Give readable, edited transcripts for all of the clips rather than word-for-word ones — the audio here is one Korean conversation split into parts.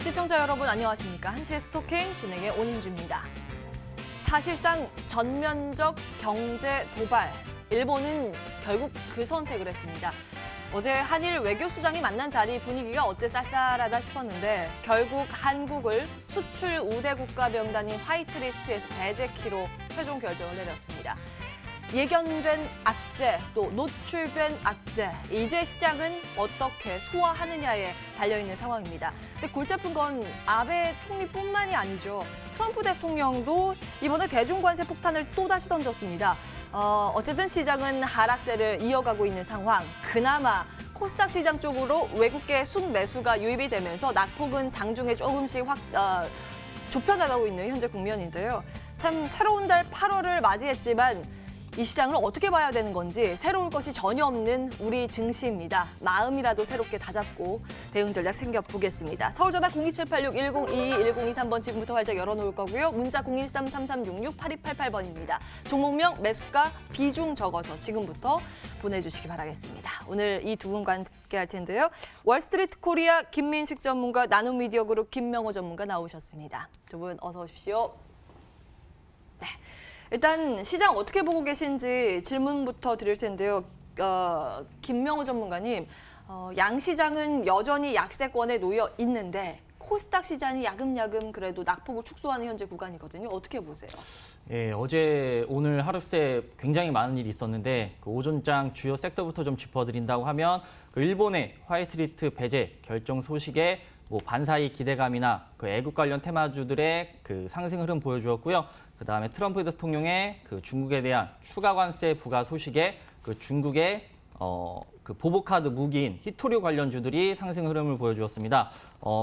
시청자 여러분 안녕하십니까. 한시의 스토킹 진행의 온인주입니다. 사실상 전면적 경제 도발. 일본은 결국 그 선택을 했습니다. 어제 한일 외교수장이 만난 자리 분위기가 어째 쌀쌀하다 싶었는데 결국 한국을 수출 우대 국가 명단인 화이트리스트에서 배제키로 최종 결정을 내렸습니다. 예견된 악재, 또 노출된 악재, 이제 시장은 어떻게 소화하느냐에 달려있는 상황입니다. 근데 골치 아픈 건 아베 총리뿐만이 아니죠. 트럼프 대통령도 이번에 대중관세 폭탄을 또다시 던졌습니다. 어쨌든 시장은 하락세를 이어가고 있는 상황. 그나마 코스닥 시장 쪽으로 외국계 순매수가 유입이 되면서 낙폭은 장중에 조금씩 좁혀나가고 있는 현재 국면인데요. 참 새로운 달 8월을 맞이했지만 이 시장을 어떻게 봐야 되는 건지 새로울 것이 전혀 없는 우리 증시입니다. 마음이라도 새롭게 다잡고 대응 전략 챙겨보겠습니다. 서울전화 02786-1022, 1023번 지금부터 활짝 열어놓을 거고요. 문자 013-3366-8288번입니다. 종목명, 매수가, 비중 적어서 지금부터 보내주시기 바라겠습니다. 오늘 이 두 분과 함께 할 텐데요. 월스트리트 코리아 김민식 전문가, 나눔미디어그룹 김명호 전문가 나오셨습니다. 두 분 어서 오십시오. 네. 일단 시장 어떻게 보고 계신지 질문부터 드릴 텐데요. 김명호 전문가님, 양시장은 여전히 약세권에 놓여 있는데 코스닥 시장이 야금야금 그래도 낙폭을 축소하는 현재 구간이거든요. 어떻게 보세요? 예, 어제 오늘 하루 새 굉장히 많은 일이 있었는데 그 오전장 주요 섹터부터 좀 짚어드린다고 하면 그 일본의 화이트리스트 배제 결정 소식에 반사이 기대감이나 그 애국 관련 테마주들의 그 상승 흐름 보여주었고요. 그다음에 트럼프 대통령의 그 중국에 대한 추가 관세 부과 소식에 그 중국의 그 보복카드 무기인 히토류 관련주들이 상승 흐름을 보여주었습니다.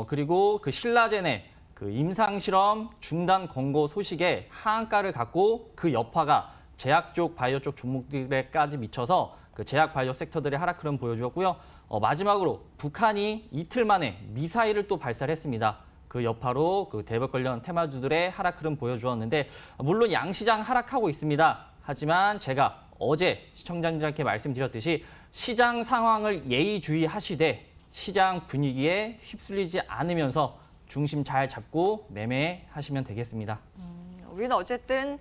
그리고 그 신라젠의 그 임상 실험 중단 권고 소식에 하한가를 갖고 그 여파가 제약 쪽, 바이오 쪽 종목들에까지 미쳐서 그 제약 바이오 섹터들의 하락 흐름 보여주었고요. 마지막으로 북한이 이틀 만에 미사일을 또 발사를 했습니다. 그 여파로 그 대북 관련 테마주들의 하락 흐름 보여주었는데 물론 양시장 하락하고 있습니다. 하지만 제가 어제 시청자님들께 말씀드렸듯이 시장 상황을 예의주의하시되 시장 분위기에 휩쓸리지 않으면서 중심 잘 잡고 매매하시면 되겠습니다. 우리는 어쨌든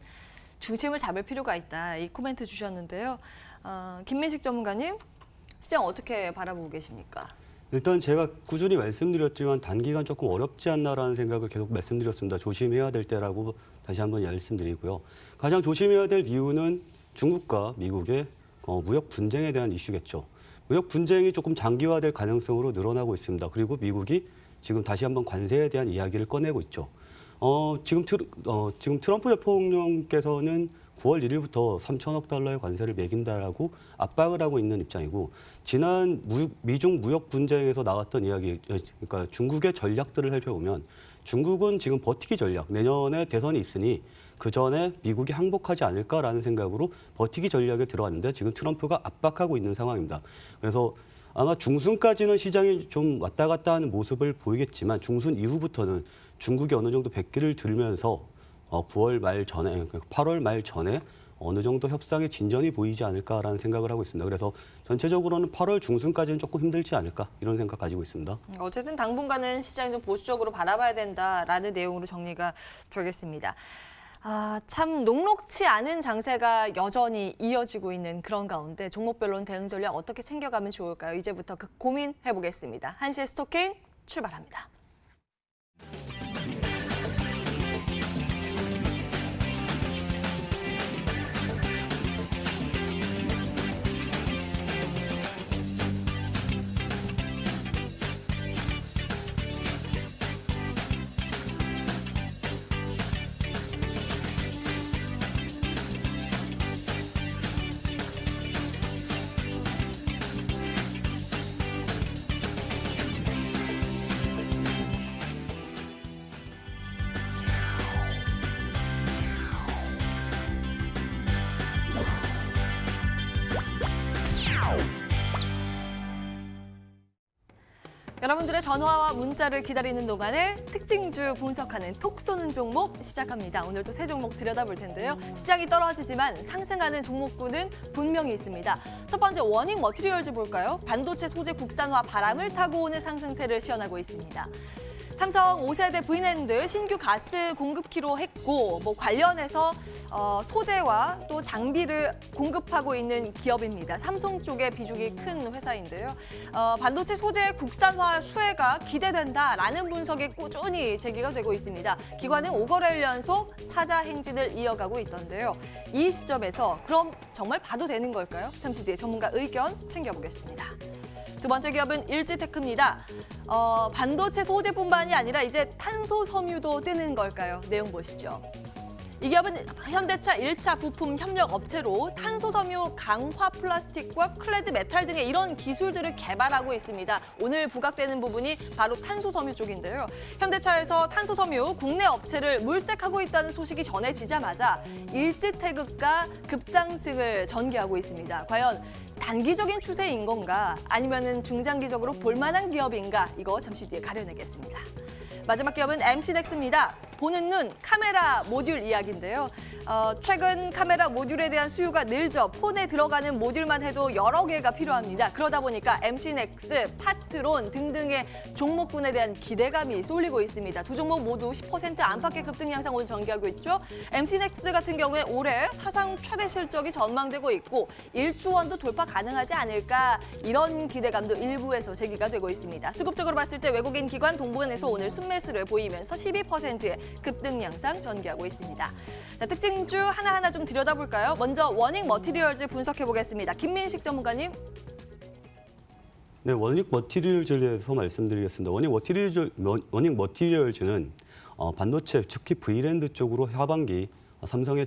중심을 잡을 필요가 있다. 이 코멘트 주셨는데요. 김민식 전문가님, 시장 어떻게 바라보고 계십니까? 일단 제가 꾸준히 말씀드렸지만 단기간 조금 어렵지 않나라는 생각을 계속 말씀드렸습니다. 조심해야 될 때라고 다시 한번 말씀드리고요. 가장 조심해야 될 이유는 중국과 미국의 무역 분쟁에 대한 이슈겠죠. 무역 분쟁이 조금 장기화될 가능성으로 늘어나고 있습니다. 그리고 미국이 지금 다시 한번 관세에 대한 이야기를 꺼내고 있죠. 지금 트럼프 대통령께서는 9월 1일부터 3천억 달러의 관세를 매긴다라고 압박을 하고 있는 입장이고 지난 미중 무역 분쟁에서 나왔던 이야기, 그러니까 중국의 전략들을 살펴보면 중국은 지금 버티기 전략, 내년에 대선이 있으니 그 전에 미국이 항복하지 않을까라는 생각으로 버티기 전략에 들어왔는데 지금 트럼프가 압박하고 있는 상황입니다. 그래서 아마 중순까지는 시장이 좀 왔다 갔다 하는 모습을 보이겠지만 중순 이후부터는 중국이 어느 정도 백기를 들면서 9월 말 전에, 8월 말 전에 어느 정도 협상의 진전이 보이지 않을까라는 생각을 하고 있습니다. 그래서 전체적으로는 8월 중순까지는 조금 힘들지 않을까 이런 생각 가지고 있습니다. 어쨌든 당분간은 시장이 좀 보수적으로 바라봐야 된다라는 내용으로 정리가 되겠습니다. 참 녹록치 않은 장세가 여전히 이어지고 있는 그런 가운데 종목별로는 대응 전략 어떻게 챙겨가면 좋을까요? 이제부터 그 고민해보겠습니다. 한시의 스토킹 출발합니다. 여러분들의 전화와 문자를 기다리는 동안에 특징주 분석하는 톡 쏘는 종목 시작합니다. 오늘도 세 종목 들여다볼 텐데요. 시장이 떨어지지만 상승하는 종목군은 분명히 있습니다. 첫 번째 워닝 머티리얼즈 볼까요? 반도체 소재 국산화 바람을 타고 오는 상승세를 시현하고 있습니다. 삼성 5세대 V랜드 신규 가스 공급키로 했고 뭐 관련해서 소재와 또 장비를 공급하고 있는 기업입니다. 삼성 쪽의 비중이 큰 회사인데요. 반도체 소재 국산화 수혜가 기대된다라는 분석이 꾸준히 제기가 되고 있습니다. 기관은 5거래일 연속 사자 행진을 이어가고 있던데요. 이 시점에서 그럼 정말 봐도 되는 걸까요? 잠시 뒤에 전문가 의견 챙겨보겠습니다. 두 번째 기업은 일지테크입니다. 반도체 소재뿐만이 아니라 이제 탄소 섬유도 뜨는 걸까요? 내용 보시죠. 이 기업은 현대차 1차 부품 협력 업체로 탄소 섬유 강화 플라스틱과 클레드 메탈 등의 이런 기술들을 개발하고 있습니다. 오늘 부각되는 부분이 바로 탄소 섬유 쪽인데요. 현대차에서 탄소 섬유 국내 업체를 물색하고 있다는 소식이 전해지자마자 일지태극가 급상승을 전개하고 있습니다. 과연 단기적인 추세인 건가 아니면은 중장기적으로 볼만한 기업인가 이거 잠시 뒤에 가려내겠습니다. 마지막 기업은 MC넥스입니다. 보는 눈 카메라 모듈 이야기인데요. 최근 카메라 모듈에 대한 수요가 늘죠. 폰에 들어가는 모듈만 해도 여러 개가 필요합니다. 그러다 보니까 MC넥스, 파트론 등등의 종목군에 대한 기대감이 쏠리고 있습니다. 두 종목 모두 10% 안팎의 급등 양상 오늘 전개하고 있죠. MC넥스 같은 경우에 올해 사상 최대 실적이 전망되고 있고 1조 원도 돌파 가능하지 않을까 이런 기대감도 일부에서 제기가 되고 있습니다. 수급적으로 봤을 때 외국인 기관 동부은에서 오늘 순매수를 보이면서 12%의 급등 양상 전개하고 있습니다. 자, 특징주 하나하나 좀 들여다볼까요? 먼저 워닝 머티리얼즈 분석해 보겠습니다. 김민식 전문가님. 네, 워닝 머티리얼즈에 대해서 말씀드리겠습니다. 워닝 머티리얼즈는 반도체, 특히 V랜드 쪽으로 하반기 삼성이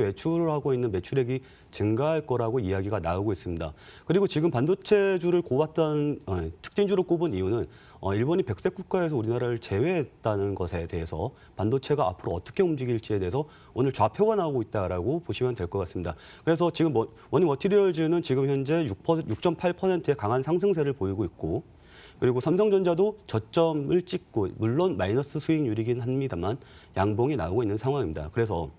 매출을 하고 있는 매출액이 증가할 거라고 이야기가 나오고 있습니다. 그리고 지금 반도체주를 꼽았던 특징주로 꼽은 이유는 일본이 백색 국가에서 우리나라를 제외했다는 것에 대해서 반도체가 앞으로 어떻게 움직일지에 대해서 오늘 좌표가 나오고 있다라고 보시면 될 것 같습니다. 그래서 지금 워닝 머티리얼즈는 지금 현재 6.8%의 강한 상승세를 보이고 있고 그리고 삼성전자도 저점을 찍고 물론 마이너스 수익률이긴 합니다만 양봉이 나오고 있는 상황입니다. 그래서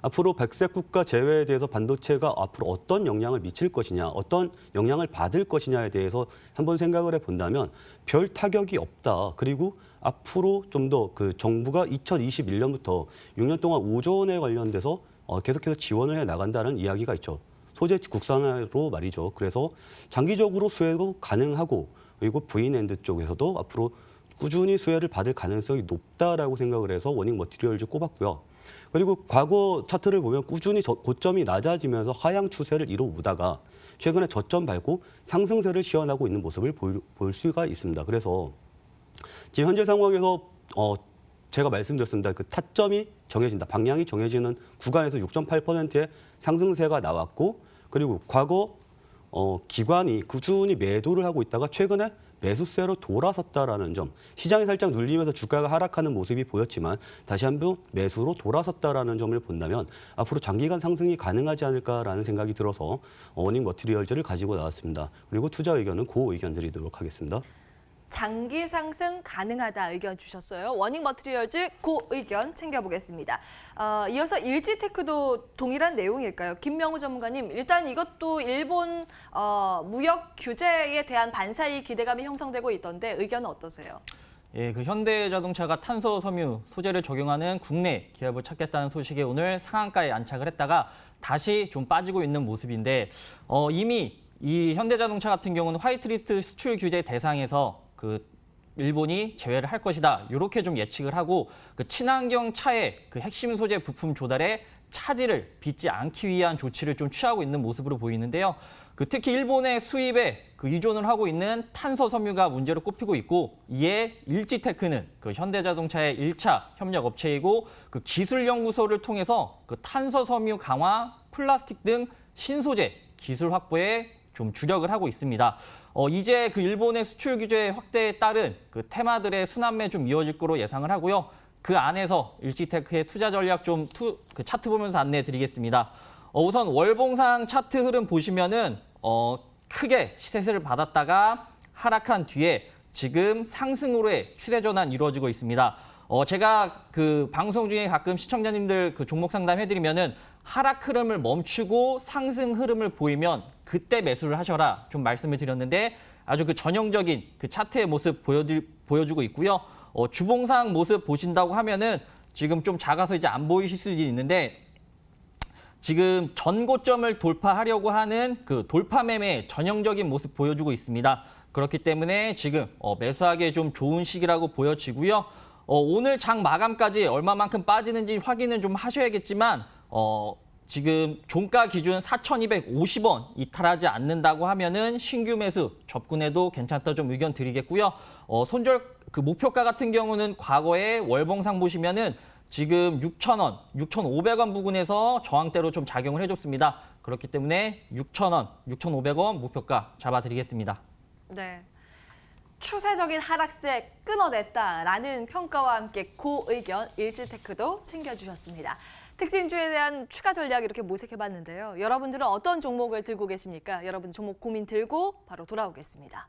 앞으로 백색 국가 제외에 대해서 반도체가 앞으로 어떤 영향을 미칠 것이냐, 어떤 영향을 받을 것이냐에 대해서 한번 생각을 해본다면 별 타격이 없다. 그리고 앞으로 좀 더 그 정부가 2021년부터 6년 동안 5조 원에 관련돼서 계속해서 지원을 해 나간다는 이야기가 있죠. 소재 국산화로 말이죠. 그래서 장기적으로 수혜도 가능하고 그리고 V랜드 쪽에서도 앞으로 꾸준히 수혜를 받을 가능성이 높다라고 생각을 해서 워닝 머티리얼즈 꼽았고요. 그리고 과거 차트를 보면 꾸준히 고점이 낮아지면서 하향 추세를 이뤄오다가 최근에 저점 밟고 상승세를 시현하고 있는 모습을 볼 수가 있습니다. 그래서 지금 현재 상황에서 제가 말씀드렸습니다. 그 타점이 정해진다, 방향이 정해지는 구간에서 6.8%의 상승세가 나왔고 그리고 과거 기관이 꾸준히 매도를 하고 있다가 최근에 매수세로 돌아섰다라는 점, 시장이 살짝 눌리면서 주가가 하락하는 모습이 보였지만 다시 한번 매수로 돌아섰다라는 점을 본다면 앞으로 장기간 상승이 가능하지 않을까라는 생각이 들어서 워닝 머티리얼즈를 가지고 나왔습니다. 그리고 투자 의견은 그 의견 드리도록 하겠습니다. 장기 상승 가능하다 의견 주셨어요. 워닝 머티리얼즈 그 의견 챙겨보겠습니다. 이어서 일지테크도 동일한 내용일까요? 김명우 전문가님, 일단 이것도 일본 무역 규제에 대한 반사이 기대감이 형성되고 있던데 의견은 어떠세요? 예, 그 현대자동차가 탄소 섬유 소재를 적용하는 국내 기업을 찾겠다는 소식에 오늘 상한가에 안착을 했다가 다시 좀 빠지고 있는 모습인데 이미 이 현대자동차 같은 경우는 화이트리스트 수출 규제 대상에서 그 일본이 제외를 할 것이다. 이렇게 좀 예측을 하고 그 친환경 차의 그 핵심 소재 부품 조달에 차질을 빚지 않기 위한 조치를 좀 취하고 있는 모습으로 보이는데요. 그 특히 일본의 수입에 그 의존을 하고 있는 탄소 섬유가 문제로 꼽히고 있고 이에 일지테크는 그 현대자동차의 1차 협력 업체이고 그 기술연구소를 통해서 그 탄소 섬유 강화, 플라스틱 등 신소재 기술 확보에 좀 주력을 하고 있습니다. 이제 그 일본의 수출 규제 확대에 따른 그 테마들의 순환매 좀 이어질 거로 예상을 하고요. 그 안에서 일지테크의 투자 전략 그 차트 보면서 안내해 드리겠습니다. 우선 월봉상 차트 흐름 보시면은 크게 시세를 받았다가 하락한 뒤에 지금 상승으로의 추세 전환 이루어지고 있습니다. 제가 그 방송 중에 가끔 시청자님들 그 종목 상담 해드리면은 하락 흐름을 멈추고 상승 흐름을 보이면 그때 매수를 하셔라 좀 말씀을 드렸는데 아주 그 전형적인 그 차트의 모습 보여주고 있고요. 주봉상 모습 보신다고 하면은 지금 좀 작아서 이제 안 보이실 수도 있는데 지금 전고점을 돌파하려고 하는 그 돌파 매매 전형적인 모습 보여주고 있습니다. 그렇기 때문에 지금 매수하기에 좀 좋은 시기라고 보여지고요. 오늘 장 마감까지 얼마만큼 빠지는지 확인은 좀 하셔야겠지만 지금 종가 기준 4,250원 이탈하지 않는다고 하면은 신규 매수 접근해도 괜찮다 좀 의견 드리겠고요. 손절 그 목표가 같은 경우는 과거에 월봉상 보시면은 지금 6,000원, 6,500원 부근에서 저항대로 좀 작용을 해줬습니다. 그렇기 때문에 6,000원, 6,500원 목표가 잡아드리겠습니다. 네. 추세적인 하락세 끊어냈다라는 평가와 함께 고의견 일지테크도 챙겨주셨습니다. 특징주에 대한 추가 전략 이렇게 모색해봤는데요. 여러분들은 어떤 종목을 들고 계십니까? 여러분 종목 고민 들고 바로 돌아오겠습니다.